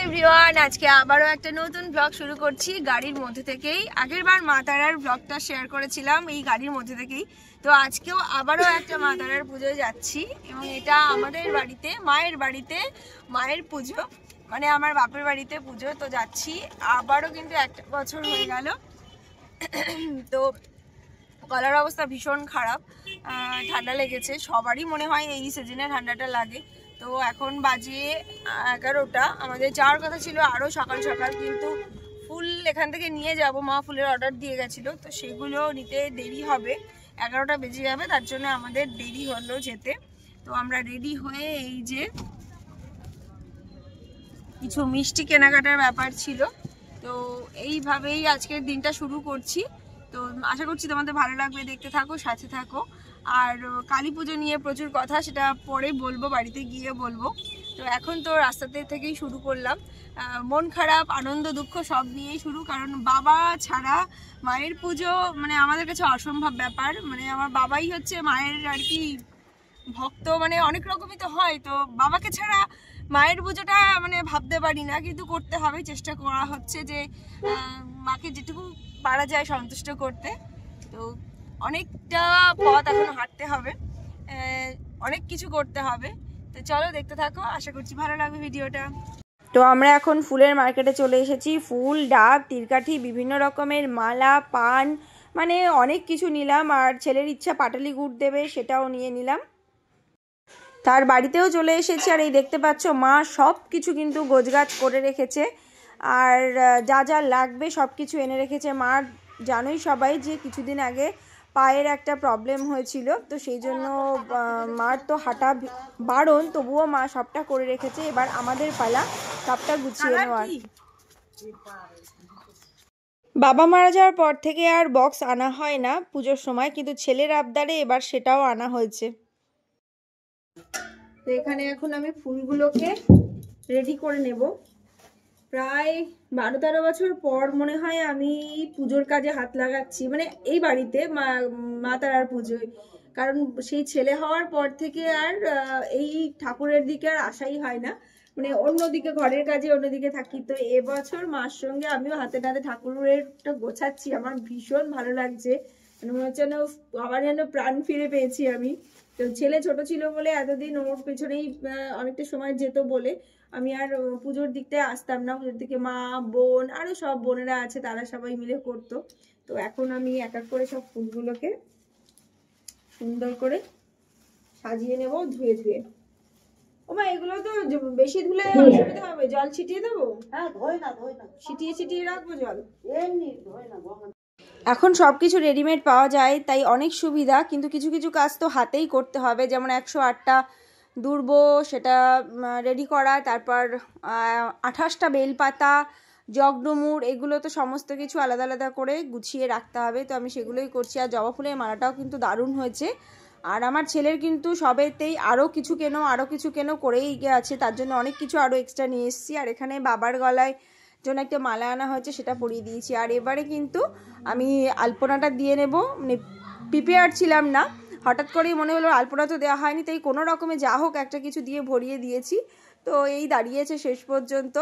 Everyone, আজকে আবারও একটা নতুন ব্লগ শুরু করছি গাড়ির মধ্যে থেকেই। আগের বার মা তারার ব্লগটা শেয়ার করেছিলাম এই গাড়ির মধ্যে থেকেই। তো আজকেও আবারও একটা মা তারার পুজোয় যাচ্ছি এবং এটা আমাদের বাড়িতে, মায়ের বাড়িতে মায়ের পুজো, মানে আমার বাপের বাড়িতে পুজো। তো যাচ্ছি, আবারও কিন্তু একটা বছর হয়ে গেল। তো গলার অবস্থা ভীষণ খারাপ, ঠান্ডা লেগেছে, সবারই মনে হয় এই সিজনে ঠান্ডাটা লাগে। তো এখন বাজে 11টা, আমাদের যাওয়ার কথা ছিল আরও সকাল সকাল, কিন্তু ফুল এখান থেকে নিয়ে যাব, মা ফুলের অর্ডার দিয়ে গেছিলো, তো সেগুলো নিতে দেরি হবে, 11টা বেজে যাবে, তার জন্য আমাদের দেরি হলো যেতে। তো আমরা রেডি হয়ে এই যে কিছু মিষ্টি কেনাকাটার ব্যাপার ছিল, তো এইভাবেই আজকের দিনটা শুরু করছি। তো আশা করছি তোমাদের ভালো লাগবে, দেখতে থাকো, সাথে থাকো। আর কালী পুজো নিয়ে প্রচুর কথা, সেটা পরে বলবো, বাড়িতে গিয়ে বলবো। তো এখন তো রাস্তাতে থেকেই শুরু করলাম, মন খারাপ, আনন্দ, দুঃখ সব নিয়েই শুরু, কারণ বাবা ছাড়া মায়ের পুজো মানে আমাদের কাছে অসম্ভব ব্যাপার। মানে আমার বাবাই হচ্ছে মায়ের আর কি ভক্ত, মানে অনেক রকমই তো হয়, তো বাবাকে ছাড়া মায়ের পুজোটা মানে ভাবতে পারি না, কিন্তু করতে হবে, চেষ্টা করা হচ্ছে যে মাকে যেটুকু পারা যায় সন্তুষ্ট করতে। তো অনেকটা পথ এখনো হাঁটতে হবে, অনেক কিছু করতে হবে। তো চলো দেখতে থাকো, আশা করছি ভালো লাগবে ভিডিওটা। তো আমরা এখন ফুলের মার্কেটে চলে এসেছি, ফুল, ডাব, তিরকাঠি, বিভিন্ন রকমের মালা, পান, মানে অনেক কিছু নিলাম। আর ছেলের ইচ্ছা পাটালি গুড় দেবে, সেটাও নিয়ে নিলাম। তার বাড়িতেও চলে এসেছি, আর এই দেখতে পাচ্ছ মা সব কিছু কিন্তু গোছগাছ করে রেখেছে, আর যা যা লাগবে সব কিছু এনে রেখেছে। মার জানোই সবাই যে কিছুদিন আগে পায়ের একটা প্রবলেম হয়েছিল, তো সেই জন্য মার তো হাঁটা বারণ, তবুও মা সবটা করে রেখেছে। এবার আমাদের পালা সবটা গুছিয়ে নেওয়ার। বাবা মারা যাওয়ার পর থেকে আর বক্স আনা হয় না পুজোর সময়, কিন্তু ছেলের আবদারে এবার সেটাও আনা হয়েছে। তো এখানে এখন আমি ফুলগুলোকে রেডি করে নেব। প্রায় 12-13 বছর পর মনে হয় আমি পুজোর কাজে হাত লাগাচ্ছি, মানে এই বাড়িতে মা তারার পুজোয়, কারণ সেই ছেলে হওয়ার পর থেকে আর এই ঠাকুরের দিকে আর আসাই হয় না, মানে অন্যদিকে ঘরের কাজে অন্যদিকে থাকি। তো এবছর মার সঙ্গে আমিও হাতে নাতে ঠাকুরেরটা গোছাচ্ছি, আমার ভীষণ ভালো লাগছে, মানে মনে হচ্ছে যেন আবার যেন প্রাণ ফিরে পেয়েছি আমি। তো ছেলে ছোট ছিল বলে এতদিন ওর পেছনেই অনেকটা সময় যেত বলে আমি আর পুজোর দিকটায় আসতাম না। পুজোর দিকে মা, বোন, আরো সব বোনেরা আছে, তারা সবাই মিলে করতো। তো এখন আমি এক এক করে সব ফুলগুলোকে সুন্দর করে সাজিয়ে নেব, ধুয়ে ধুয়ে। ওমা এগুলো তো বেশি ধুলে অসুবিধা হবে, জল ছিটিয়ে দেবো? হ্যাঁ, ছিটিয়ে ছিটিয়ে রাখবো জল, এখন সব কিছু রেডিমেড পাওয়া যায়, তাই অনেক সুবিধা, কিন্তু কিছু কিছু কাজ তো হাতেই করতে হবে, যেমন 108টা দুর্ব সেটা রেডি করা, তারপর 28টা বেলপাতা, জগডমুড়, এগুলো তো সমস্ত কিছু আলাদা আলাদা করে গুছিয়ে রাখতে হবে। তো আমি সেগুলোই করছি। আর জবা ফুলের মালাটাও কিন্তু দারুণ হয়েছে। আর আমার ছেলের কিন্তু সবেতেই আরও কিছু কেনো করেই আছে, তার জন্য অনেক কিছু আরও এক্সট্রা নিয়ে এসেছি। আর এখানে বাবার গলায় জন্য একটা মালা আনা হয়েছে, সেটা পরিয়ে দিয়েছি। আর এবারে কিন্তু আমি আলপনাটা দিয়ে নেব, মানে প্রিপেয়ার ছিলাম না, হঠাৎ করেই মনে হলো আলপনা তো দেওয়া হয়নি, তাই কোনো রকমে যা হোক একটা কিছু দিয়ে ভরিয়ে দিয়েছি। তো এই দাঁড়িয়েছে শেষ পর্যন্ত।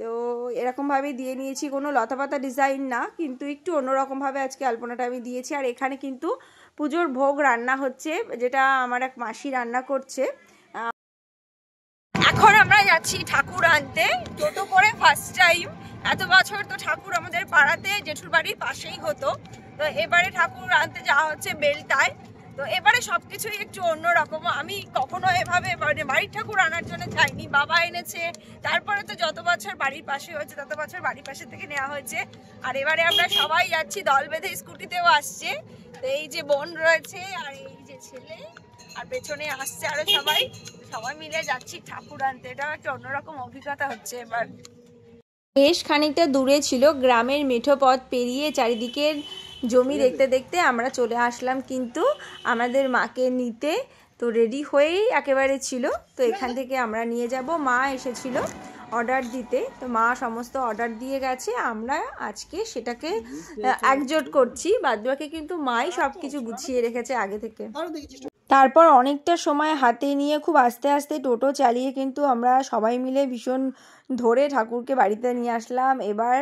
তো এরকমভাবেই দিয়ে নিয়েছি, কোনো লতাপাতা ডিজাইন না, কিন্তু একটু অন্যরকমভাবে আজকে আলপনাটা আমি দিয়েছি। আর এখানে কিন্তু পুজোর ভোগ রান্না হচ্ছে, যেটা আমার এক মাসি রান্না করছে। এখন আমরা যাচ্ছি ঠাকুর আনতে, টোটো করে, ফার্স্ট টাইম। এত বছর তো ঠাকুর আমাদের পাড়াতে জেঠুর বাড়ির পাশেই হতো, তো এবারে ঠাকুর আনতে যাওয়া হচ্ছে বেলটায়। তো এবারে সবকিছুই একটু অন্যরকম, আমি কখনো এভাবে মানে বাড়ির ঠাকুর আনার জন্য যাইনি, বাবা এনেছে, তারপরে তো যত বছর বাড়ির পাশে হয়েছে তত বছর বাড়ির পাশে থেকে নেওয়া হয়েছে। আর এবারে আমরা সবাই যাচ্ছি, দল বেঁধে, স্কুটিতেও আসছে। তো এই যে বোন রয়েছে, আর এই যে ছেলে, আর পেছনে আসছে আরো সবাই, সবাই মিলে যাচ্ছি ঠাকুর আনতে। এটাও একটা অন্যরকম অভিজ্ঞতা হচ্ছে এবার। বেশ খানিকটা দূরে ছিল, গ্রামের মেঠো পথ পেরিয়ে চারিদিকের জমি দেখতে দেখতে আমরা চলে আসলাম কিন্তু আমাদের মাকে নিতে। তো রেডি হয়েই একেবারে ছিল, তো এখান থেকে আমরা নিয়ে যাব। মা এসেছিল অর্ডার দিতে, তো মা সমস্ত অর্ডার দিয়ে গেছে, আমরা আজকে সেটাকে একজোট করছি। বাদবাকি কিন্তু মাই সব কিছু গুছিয়ে রেখেছে আগে থেকে। তারপর অনেকটা সময় হাতে নিয়ে খুব আস্তে আস্তে টোটো চালিয়ে কিন্তু আমরা সবাই মিলে ভীষণ ধরে ঠাকুরকে বাড়িতে নিয়ে আসলাম। এবার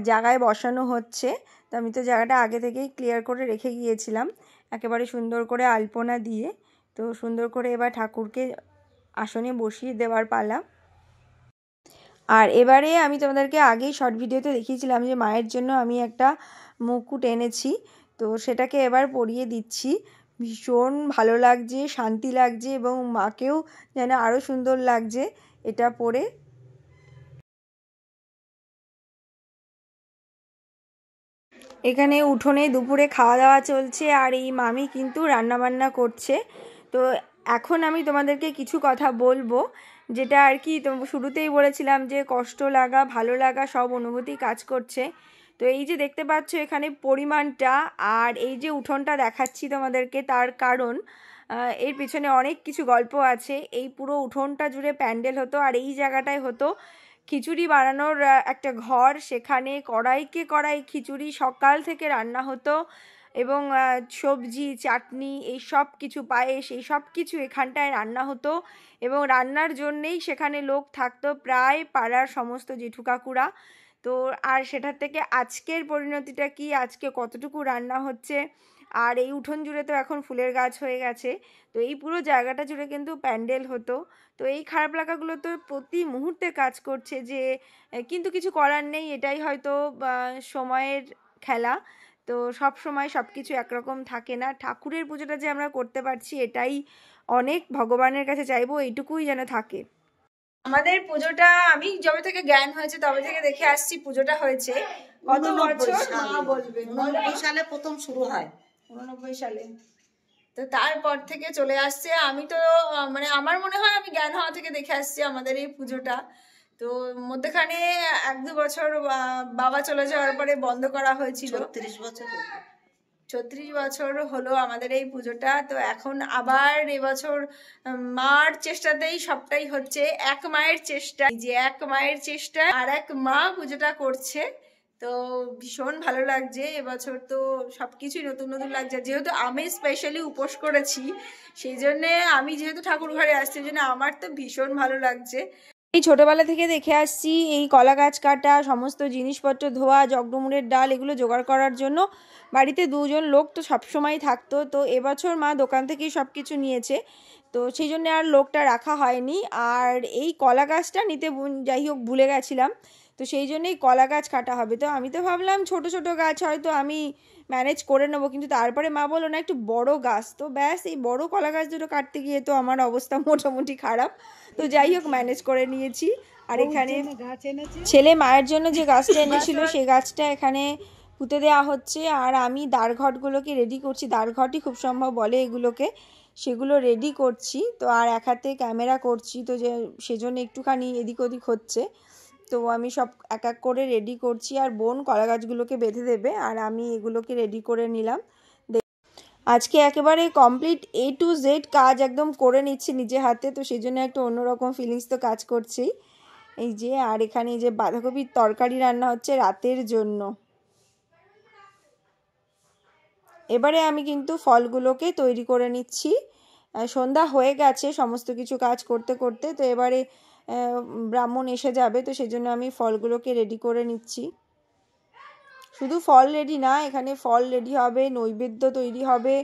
জায়গায় বসানো হচ্ছে। তো আমি তো জায়গাটা আগে থেকেই ক্লিয়ার করে রেখে গিয়েছিলাম একেবারে সুন্দর করে আলপনা দিয়ে। তো সুন্দর করে এবার ঠাকুরকে আসনে বসিয়ে দেওয়ার পালা। আর এবারে আমি তোমাদেরকে আগেই শর্ট ভিডিওতে দেখিয়েছিলাম যে মায়ের জন্য আমি একটা মুকুট এনেছি, তো সেটাকে এবার পরিয়ে দিচ্ছি। ভীষণ ভালো লাগছে, শান্তি লাগছে এবং মাকেও যেন আরও সুন্দর লাগছে এটা পরে। এখানে উঠোনে দুপুরে খাওয়া দাওয়া চলছে আর এই মামি কিন্তু রান্নাবান্না করছে। তো এখন আমি তোমাদেরকে কিছু কথা বলবো, যেটা আর কি শুরুতেই বলেছিলাম যে কষ্ট লাগা ভালো লাগা সব অনুভূতি কাজ করছে। তো এই যে দেখতে পাচ্ছ এখানে পরিমাণটা আর এই যে উঠোনটা দেখাচ্ছি তোমাদেরকে, তার কারণ এর পিছনে অনেক কিছু গল্প আছে। এই পুরো উঠোনটা জুড়ে প্যান্ডেল হতো আর এই জায়গাটায় হতো খিচুড়ি বানানোর একটা ঘর। সেখানে কড়াইকে কড়াই খিচুড়ি সকাল থেকে রান্না হতো এবং সবজি চাটনি এই সব কিছু পায়েস এই সব কিছু এখানটায় রান্না হতো এবং রান্নার জন্যেই সেখানে লোক থাকতো প্রায় পাড়ার সমস্ত জেঠু কাকুরা। তো আর সেটার থেকে আজকের পরিণতিটা কি, আজকে কতটুকু রান্না হচ্ছে। আর এই উঠোন জুড়ে তো এখন ফুলের গাছ হয়ে গেছে। তো এই পুরো জায়গাটা জুড়ে কিন্তু প্যান্ডেল হতো। তো এই খারাপ লাগাগুলো তো প্রতি মুহূর্তে কাজ করছে যে, কিন্তু কিছু করার নেই, এটাই হয়তো সময়ের খেলা। তো সব সময় সব কিছু একরকম থাকে না। ঠাকুরের পুজোটা যে আমরা করতে পারছি এটাই অনেক, ভগবানের কাছে চাইবো এইটুকুই যেন থাকে। আমাদের পুজোটা আমি যবে থেকে জ্ঞান হয়েছে তবে থেকে দেখে আসছি পুজোটা হয়েছে কত বছর মা বলবে 89 সালে প্রথম শুরু হয়। 89 সালে। তো তারপর থেকে চলে আসছে। আমি তো মানে আমার মনে হয় আমি জ্ঞান হওয়া থেকে দেখে আসছি আমাদের এই পুজোটা। তো মধ্যখানে 1-2 বছর বাবা চলে যাওয়ার পরে বন্ধ করা হয়েছিল। 36 বছর হলো আমাদের এই পুজোটা। তো এখন আবার এবছর মার চেষ্টাতেই সবটাই হচ্ছে, এক মায়ের চেষ্টা, যে এক মায়ের চেষ্টা আর এক মা পুজোটা করছে। তো ভীষণ ভালো লাগছে এবছর। তো সবকিছুই নতুন নতুন লাগছে। যেহেতু আমি স্পেশালি উপোস করেছি সেই জন্যে, আমি যেহেতু ঠাকুর ঘরে আসছি ওই জন্য আমার তো ভীষণ ভালো লাগছে। এই ছোটবেলা থেকে দেখে আসছি এই কলা গাছ কাটা, সমস্ত জিনিসপত্র ধোয়া, জগডুমুরের ডাল এগুলো জোগাড় করার জন্য বাড়িতে 2 জন লোক তো সবসময় থাকতো। তো এবছর মা দোকান থেকেই সব কিছু নিয়েছে, তো সেই জন্য আর লোকটা রাখা হয়নি। আর এই কলা গাছটা নিতে যাই হোক ভুলে গেছিলাম, তো সেই জন্যই কলা গাছ কাটা হবে। তো আমি তো ভাবলাম ছোট ছোট গাছ হয়তো আমি ম্যানেজ করে নেবো, কিন্তু তারপরে মা বললো না একটু বড় গাছ। তো ব্যাস এই বড় কলা গাছ দুটো কাটতে গিয়ে তো আমার অবস্থা মোটামুটি খারাপ। তো যাই হোক ম্যানেজ করে নিয়েছি। আর এখানে ছেলে মায়ের জন্য যে গাছটা এনেছিল সেই গাছটা এখানে পুঁতে দেওয়া হচ্ছে। আর আমি দাঁড়ঘটগুলোকে রেডি করছি, দাঁড়ঘটই খুব সম্ভব বলে এগুলোকে, সেগুলো রেডি করছি। তো আর এক হাতে ক্যামেরা করছি, তো যে সেজন্য একটুখানি এদিক ওদিক হচ্ছে। তো আমি সব এক এক করে রেডি করছি আর বোন কলা গাছগুলোকে বেঁধে দেবে আর আমি এগুলোকে রেডি করে নিলাম। আজকে একেবারে কমপ্লিট A to Z কাজ একদম করে নিচ্ছি নিজে হাতে। তো সেই জন্য একটা অন্যরকম ফিলিংস তো কাজ করছেই। এই যে আর এখানে এই যে বাঁধাকপির তরকারি রান্না হচ্ছে রাতের জন্য। এবারে আমি কিন্তু ফলগুলোকে তৈরি করে নিচ্ছি। সন্ধ্যা হয়ে গেছে সমস্ত কিছু কাজ করতে করতে। তো এবারে ব্রাহ্মণ এসে যাবে, তো সেই জন্য আমি ফলগুলোকে রেডি করে নিচ্ছি। শুধু ফল রেডি না, এখানে ফল রেডি হবে, নৈবেদ্য তৈরি হবে,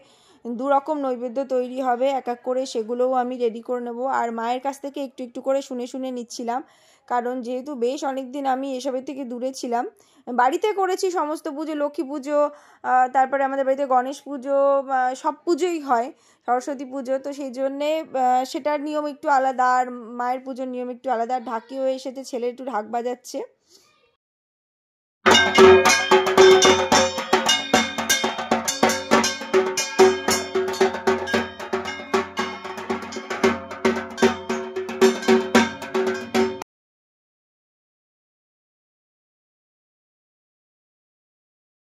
2 রকম নৈবেদ্য তৈরি হবে, এক এক করে সেগুলোও আমি রেডি করে নেব। আর মায়ের কাছ থেকে একটু একটু করে শুনে শুনে নিচ্ছিলাম, কারণ যেহেতু বেশ অনেক দিন আমি এসবের থেকে দূরে ছিলাম। বাড়িতে করেছি সমস্ত পুজো, লক্ষ্মী পুজো, তারপরে আমাদের বাড়িতে গণেশ পুজো, সব পুজোই হয়, সরস্বতী পুজো। তো সেই জন্যে সেটার নিয়ম একটু আলাদা, আর মায়ের পুজোর নিয়ম একটু আলাদা। ঢাকি হয়ে এসেছে, ছেলে একটু ঢাক বাজাচ্ছে।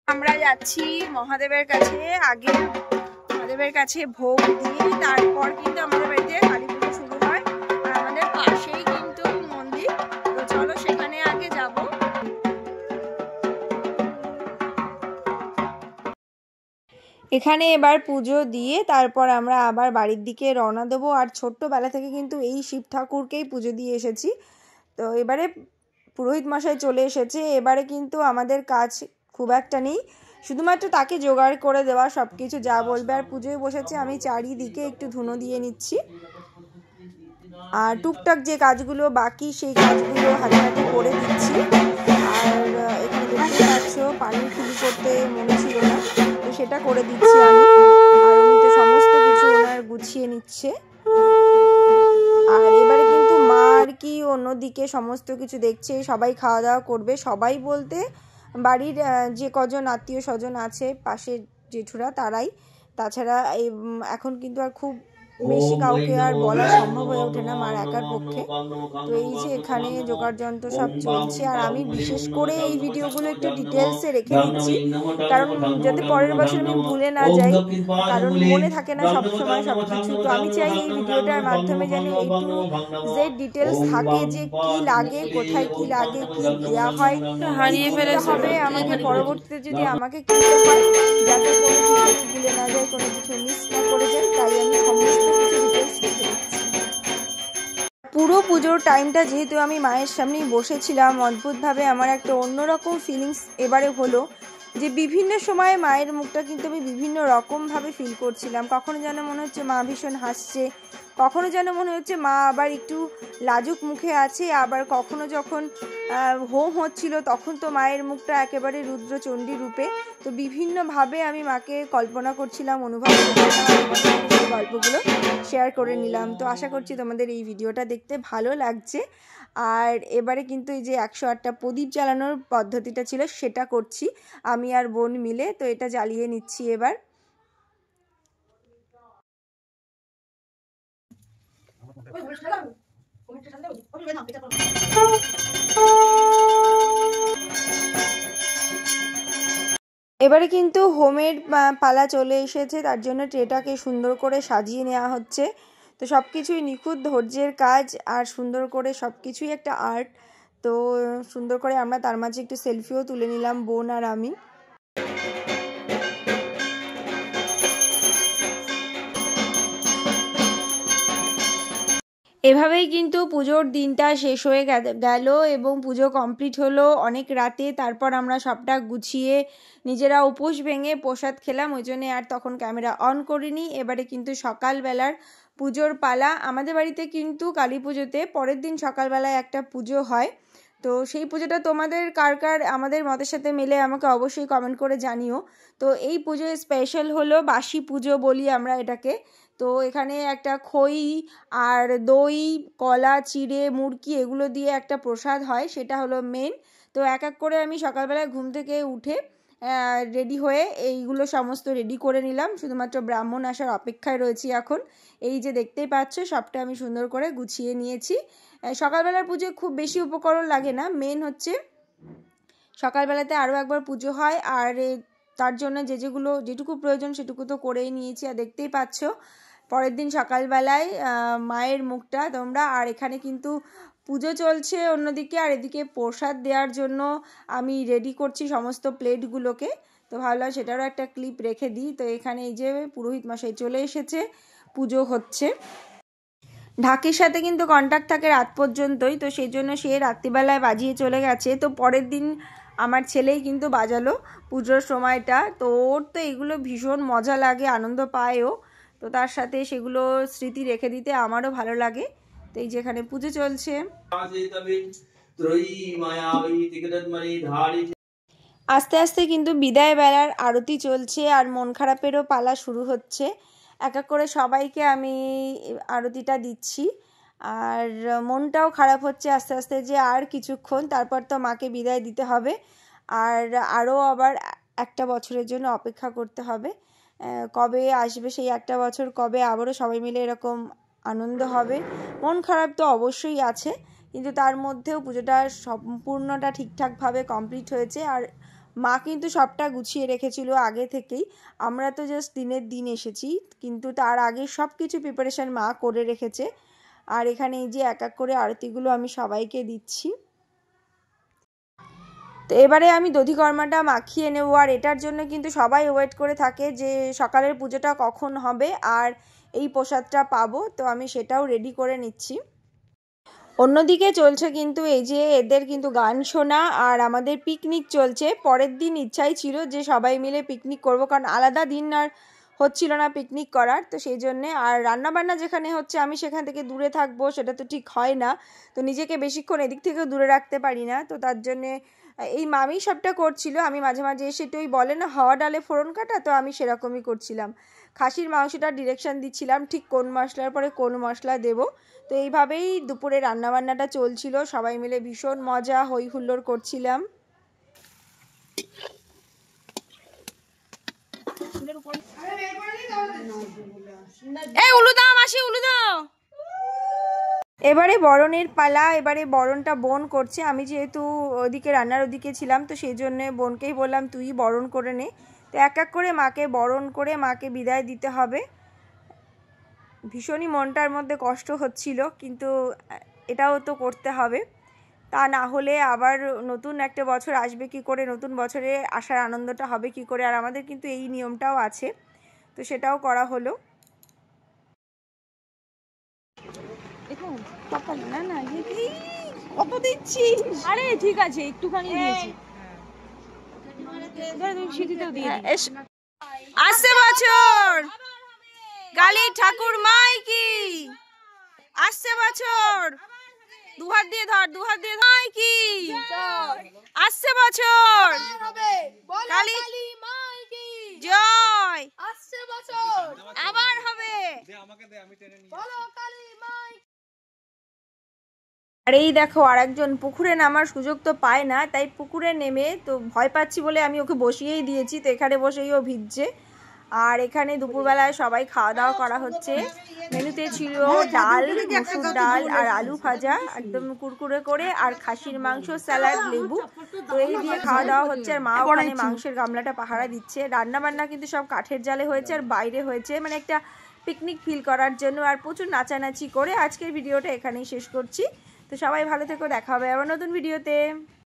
আমরা যাচ্ছি মহাদেবের কাছে, আগে মহাদেবের কাছে ভোগ দিয়ে তারপর কিন্তু আমাদের বাড়িতে কালী পুজো শুরু হয়। আর আমাদের পাশেই কিন্তু মন্দির, তো চলো সেখানে আগে যাব। এখানে এবার পুজো দিয়ে তারপর আমরা আবার বাড়ির দিকে রওনা দেবো। আর ছোট্টবেলা থেকে কিন্তু এই শিব ঠাকুরকেই পুজো দিয়ে এসেছি। তো এবারে পুরোহিত মশাই চলে এসেছে, এবারে কিন্তু আমাদের কাজ খুব একটা নেই, শুধুমাত্র তাকে জোগাড় করে দেওয়া সব কিছু যা বলবে। আর পুজোয় বসেছে, আমি চারিদিকে একটু ধুনো দিয়ে নিচ্ছি আর টুকটাক যে কাজগুলো বাকি সেই কাজগুলো হাতে হাতে করে দিচ্ছি। আর এখানে দেখতে পাচ্ছ পানির খুলি করতে মনে ছিল না, তো সেটা করে দিচ্ছি আমি। আর উনি তো সমস্ত কিছু ওনার গুছিয়ে নিচ্ছে। আর এবারে কিন্তু মা আর কি অন্যদিকে সমস্ত কিছু দেখছে, সবাই খাওয়া দাওয়া করবে। সবাই বলতে বাড়ির যে কজন আত্মীয় স্বজন আছে পাশের জেঠুরা তারাই, তাছাড়া এখন কিন্তু আর খুব বেশি কাউকে আর বলা সম্ভব হয়ে ওঠে না মার একার পক্ষে। তো এই যে এখানে জোগাড় যন্ত্র সব চলছে। আর আমি বিশেষ করে এই ভিডিওগুলো একটু ডিটেলসে রেখে দিচ্ছি, কারণ যাতে পরের বছর আমি ভুলে না যাই, কারণ মনে থাকে না সবসময় সব কিছু। তো আমি চাই এই ভিডিওটার মাধ্যমে যেন এই টু জেড ডিটেলস থাকে, যে কি লাগে, কোথায় কি লাগে, কি দেওয়া হয়, হারিয়ে ফেলতে হবে আমাকে পরবর্তীতে যদি আমাকে কিনতে হয়, যাতে কোনো কিছু আমি ভুলে না যাই, কোনো কিছু মিস না করে যাই। তাই আমি সমস্ত কিছু ডিটেলস রেখে দিচ্ছি। পুরো পুজোর টাইমটা যেহেতু আমি মায়ের সামনেই বসেছিলাম, অদ্ভুতভাবে আমার একটা অন্যরকম ফিলিংস এবারে হলো, যে বিভিন্ন সময়ে মায়ের মুখটা কিন্তু আমি বিভিন্ন রকমভাবে ফিল করছিলাম। কখনো যেন মনে হচ্ছে মা ভীষণ হাসছে, কখনো যেন মনে হচ্ছে মা আবার একটু লাজুক মুখে আছে, আবার কখনো যখন হোম হচ্ছিল তখন তো মায়ের মুখটা একেবারে রুদ্রচণ্ডী রূপে। তো বিভিন্নভাবে আমি মাকে কল্পনা করছিলাম, অনুভব করছিলাম, সেই গল্পগুলো শেয়ার করে নিলাম। তো আশা করছি তোমাদের এই ভিডিওটা দেখতে ভালো লাগছে। আর এবারে কিন্তু এই যে 108টা প্রদীপ জ্বালানোর পদ্ধতিটা ছিল সেটা করছি আমি আর বোন মিলে। তো এটা জ্বালিয়ে নিচ্ছি এবার। এবারে কিন্তু হোমের পালা চলে এসেছে, তার জন্য ট্রেটাকে সুন্দর করে সাজিয়ে নেওয়া হচ্ছে। তো সব কিছুই নিখুঁত ধৈর্যের কাজ, আর সুন্দর করে সব কিছুই একটা আর্ট। তো সুন্দর করে আমরা তার মাঝে একটু সেলফিও তুলে নিলাম বোন আর আমি। এভাবেই কিন্তু পুজোর দিনটা শেষ হয়ে গেল এবং পুজো কমপ্লিট হলো অনেক রাতে। তারপর আমরা সবটা গুছিয়ে নিজেরা উপোস ভেঙে প্রসাদ খেলাম, ওই জন্যে আর তখন ক্যামেরা অন করিনি। এবারে কিন্তু সকালবেলার পুজোর পালা। আমাদের বাড়িতে কিন্তু কালী পুজোতে পরের দিন সকালবেলায় একটা পুজো হয়। তো সেই পুজোটা তোমাদের কার কার আমাদের মতের সাথে মেলে আমাকে অবশ্যই কমেন্ট করে জানিও। তো এই পুজোর স্পেশাল হলো বাসি পুজো বলি আমরা এটাকে। তো এখানে একটা খই আর দই, কলা, চিড়ে, মুড়কি এগুলো দিয়ে একটা প্রসাদ হয়, সেটা হলো মেন। তো এক এক করে আমি সকালবেলায় ঘুম থেকে উঠে রেডি হয়ে এইগুলো সমস্ত রেডি করে নিলাম, শুধুমাত্র ব্রাহ্মণ আসার অপেক্ষায় রয়েছি এখন। এই যে দেখতেই পাচ্ছ সবটা আমি সুন্দর করে গুছিয়ে নিয়েছি। সকালবেলার পুজোয় খুব বেশি উপকরণ লাগে না, মেন হচ্ছে সকালবেলাতে আরও একবার পুজো হয়, আর তার জন্য যেটুকু প্রয়োজন সেটুকু তো করেই নিয়েছি। আর দেখতেই পাচ্ছ পরের দিন সকালবেলায় মায়ের মুখটা তোমরা। আর এখানে কিন্তু পুজো চলছে অন্যদিকে, আর এদিকে প্রসাদ দেওয়ার জন্য আমি রেডি করছি সমস্ত প্লেটগুলোকে। তো ভাবলাম সেটারও একটা ক্লিপ রেখে দিই। তো এখানে এই যে পুরোহিত মশাই চলে এসেছে, পুজো হচ্ছে। ঢাকির সাথে কিন্তু কন্ট্যাক্ট থাকে রাত পর্যন্তই, তো সেই জন্য সে রাত্রিবেলায় বাজিয়ে চলে গেছে। তো পরের দিন আমার ছেলেই কিন্তু বাজালো পুজোর সময়টা। তো ওর তো এগুলো ভীষণ মজা লাগে, আনন্দ পায়ও। তো তার সাথে সেগুলো স্মৃতি রেখে দিতে আমারও ভালো লাগে। তো এই যেখানে পুজো চলছে, আস্তে আস্তে কিন্তু বিদায় বেলার আরতি চলছে, আর মন খারাপেরও পালা শুরু হচ্ছে। এক এক করে সবাইকে আমি আরতিটা দিচ্ছি, আর মনটাও খারাপ হচ্ছে আস্তে আস্তে যে আর কিছুক্ষণ তারপর তো মাকে বিদায় দিতে হবে, আর আরও আবার একটা বছরের জন্য অপেক্ষা করতে হবে। কবে আসবে সেই একটা বছর, কবে আবারও সবাই মিলে এরকম আনন্দ হবে। মন খারাপ তো অবশ্যই আছে, কিন্তু তার মধ্যেও পুজোটা সম্পূর্ণটা ঠিকঠাকভাবে কমপ্লিট হয়েছে। আর মা কিন্তু সবটা গুছিয়ে রেখেছিল আগে থেকেই, আমরা তো জাস্ট দিনের দিন এসেছি, কিন্তু তার আগে সব কিছু প্রিপারেশান মা করে রেখেছে। আর এখানে এই যে এক এক করে আরতিগুলো আমি সবাইকে দিচ্ছি। তো এবারে আমি দধিকর্মাটা মাখিয়ে নেবো, আর এটার জন্য কিন্তু সবাই ওয়েট করে থাকে যে সকালের পুজোটা কখন হবে আর এই প্রসাদটা পাবো। তো আমি সেটাও রেডি করে নিচ্ছি। অন্যদিকে চলছে কিন্তু এই যে এদের কিন্তু গান শোনা আর আমাদের পিকনিক চলছে। পরের দিন ইচ্ছাই ছিল যে সবাই মিলে পিকনিক করব, কারণ আলাদা দিন আর হচ্ছিল না পিকনিক করার। তো সেই জন্যে আর রান্নাবান্না যেখানে হচ্ছে আমি সেখান থেকে দূরে থাকবো সেটা তো ঠিক হয় না, তো নিজেকে বেশিক্ষণ এদিক থেকেও দূরে রাখতে পারি না। তো তার জন্যে এই মামি সবটা করছিল, আমি মাঝে মাঝে এসে তো ওই বলে না হাওয়া ডালে ফোড়ন কাটা, তো আমি সেরকমই করছিলাম। খাসির মাংসটার ডিরেকশন দিচ্ছিলাম ঠিক কোন মশলার পরে কোন মশলা দেব। তো এইভাবেই দুপুরে রান্নাবান্নাটা চলছিল, সবাই মিলে ভীষণ মজা হই হুল্লোড় করছিলাম। এবারে বরণের পালা, এবারে বরণটা বোন করছে। আমি যেহেতু ওদিকে রান্নার ওদিকে ছিলাম তো সেই জন্য বোনকেই বললাম তুই বরণ করে নে। তো এক এক করে মাকে বরণ করে মাকে বিদায় দিতে হবে। ভীষণই মনটার মধ্যে কষ্ট হচ্ছিল, কিন্তু এটাও তো করতে হবে, তা না হলে আবার নতুন একটা বছর আসবে কি করে, নতুন বছরে আসার আনন্দটা হবে কি করে। আর আমাদের কিন্তু এই নিয়মটাও আছে, তো সেটাও করা হলো। না না কত দিচ্ছিস? আরে ঠিক আছে, একটুখানি দিয়েছি। আসছে বছর কালী ঠাকুর মাই কি, আসছে বছর দুহাত দিয়ে ধর, দুহাত দিয়ে ধর কি, আসছে বছর কালী জয়, আসছে বছর আবার হবে। আর এই দেখো আরেকজন পুকুরে নামার সুযোগ তো পায় না, তাই পুকুরে নেমে তো ভয় পাচ্ছি বলে আমি ওকে বসিয়েই দিয়েছি। তো এখানে বসেই ও ভিজছে। আর এখানে দুপুরবেলায় সবাই খাওয়া দাওয়া করা হচ্ছে। মেনুতে ছিল ডাল, মসুর ডাল আর আলু ভাজা একদম কুরকুরে করে, আর খাসির মাংস, স্যালাড, লেবু। তো এই দিয়ে খাওয়া দাওয়া হচ্ছে। আর মা ওখানে মাংসের গামলাটা পাহারা দিচ্ছে। রান্না বান্না কিন্তু সব কাঠের জালে হয়েছে আর বাইরে হয়েছে, মানে একটা পিকনিক ফিল করার জন্য। আর প্রচুর নাচানাচি করে আজকের ভিডিওটা এখানেই শেষ করছি। তো সবাই ভালো থেকো, দেখা হবে আবার নতুন ভিডিওতে।